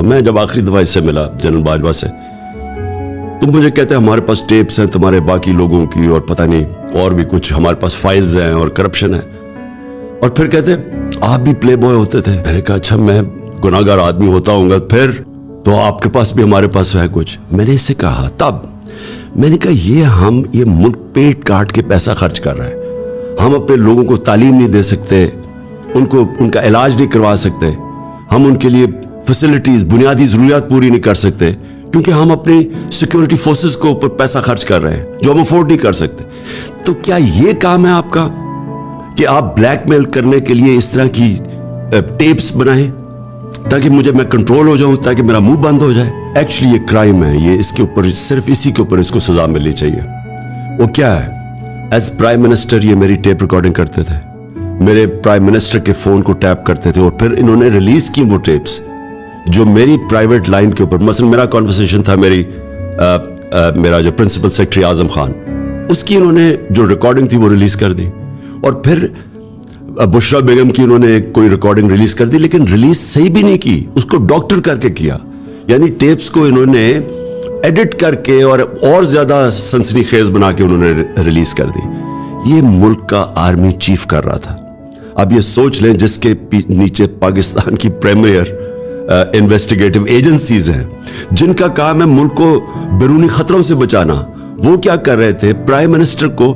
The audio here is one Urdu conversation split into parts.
میں جب آخری دفعہ اس سے ملا جنرل باجوہ سے تو مجھے کہتے ہیں ہمارے پاس ٹیپس ہیں تمہارے باقی لوگوں کی اور پتہ نہیں اور بھی کچھ ہمارے پاس فائلز ہیں اور کرپشن ہے، اور پھر کہتے آپ بھی پلے بوائے ہوتے تھے۔ میں نے کہا اچھا میں گناہگار آدمی ہوتا ہوں گا پھر تو آپ کے پاس بھی ہمارے پاس ہے کچھ۔ میں نے اس سے کہا تب میں نے کہا یہ ملک پیٹ کاٹ کے پیسہ خرچ کر رہا ہے، ہم اپنے لوگوں کو تعلیم نہیں دے سکتے، ان کا علاج نہیں کروا سکتے، ہم ان کے لیے فیسلٹیز بنیادی ضروریات پوری نہیں کر سکتے کیونکہ ہم اپنی سیکیورٹی فورسز کو اوپر پیسہ خرچ کر رہے ہیں جو ہم افورڈ نہیں کر سکتے۔ تو کیا یہ کام ہے آپ کا کہ آپ بلیک میل کرنے کے لیے اس طرح کی ٹیپس بنائیں تاکہ میں کنٹرول ہو جاؤں، تاکہ میرا منہ بند ہو جائے؟ ایکچولی یہ کرائم ہے، یہ اس کے اوپر صرف اسی کے اوپر اس کو سزا ملنی چاہیے۔ وہ کیا ہے؟ ایز پرائم منسٹر یہ میری ٹیپ ریکارڈنگ کرتے تھے، میرے پرائم منسٹر کے فون کو ٹیپ کرتے تھے اور پھر انہوں نے ریلیز کی وہ ٹیپس جو میری پرائیویٹ لائن کے اوپر، مثلا میرا کانورسیشن تھا میرا جو پرنسپل سیکرٹری اعظم خان، اس کی انہوں نے جو ریکارڈنگ تھی وہ ریلیز کر دی، اور پھر بشرا بیگم کی انہوں نے کوئی ریکارڈنگ ریلیز کر دی لیکن ریلیز صحیح بھی نہیں کی، اس کو ڈاکٹر کر کے کیا، یعنی ٹیپس کو انہوں نے ایڈٹ کر کے اور زیادہ سنسنی خیز بنا کے انہوں نے ریلیز کر دی۔ یہ ملک کا آرمی چیف کر رہا تھا۔ اب یہ سوچ لیں جس کے نیچے پاکستان کی پریمیئر انویسٹیگیٹو ایجنسیز ہیں جن کا کام ہے ملک کو بیرونی خطروں سے بچانا، وہ کیا کر رہے تھے؟ پرائم منسٹر کو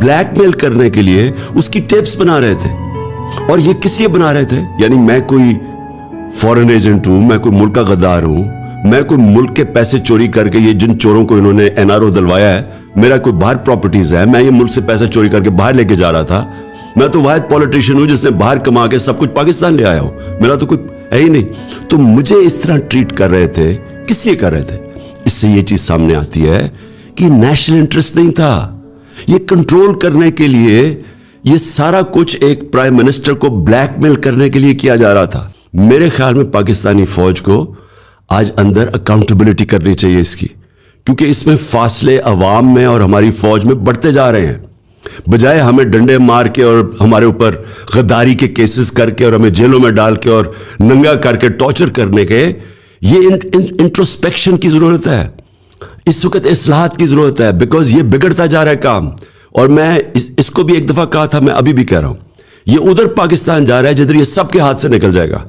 بلیک میل کرنے کے لیے اس کی ٹیپس بنا رہے تھے، اور یہ کس لیے بنا رہے تھے؟ یعنی میں کوئی فورن ایجنٹ ہوں، میں کوئی ملک کا غدار ہوں، میں کوئی ملک کے پیسے چوری کر کے، یہ جن چوروں کو انہوں نے NRO دلوایا ہے، میرا کوئی باہر پراپرٹیز ہے، میں یہ ملک سے پیسہ چوری کر کے باہر لے کے جا رہا تھا، میں تو واحد پولیٹیشین ہوں جس نے باہر کما کے سب کچھ پاکستان لے آیا ہوں، میرا تو کوئی ہے ہی نہیں۔ تو مجھے اس طرح ٹریٹ کر رہے تھے، کس لیے کر رہے تھے؟ اس سے یہ چیز سامنے آتی ہے کہ نیشنل انٹرسٹ نہیں تھا، یہ کنٹرول کرنے کے لیے یہ سارا کچھ ایک پرائم منسٹر کو بلیک میل کرنے کے لیے کیا جا رہا تھا۔ میرے خیال میں پاکستانی فوج کو آج اندر اکاؤنٹیبلٹی کرنی چاہیے اس کی، کیونکہ اس میں فاصلے عوام میں اور ہماری فوج میں بڑھتے جا رہے ہیں، بجائے ہمیں ڈنڈے مار کے اور ہمارے اوپر غداری کے کیسز کر کے اور ہمیں جیلوں میں ڈال کے اور ننگا کر کے ٹارچر کرنے کے۔ یہ انٹروسپیکشن کی ضرورت ہے، اس وقت اصلاحات کی ضرورت ہے، بیکاز یہ بگڑتا جا رہا ہے کام، اور میں اس کو بھی ایک دفعہ کہا تھا، میں ابھی بھی کہہ رہا ہوں، یہ ادھر پاکستان جا رہا ہے جدھر یہ سب کے ہاتھ سے نکل جائے گا۔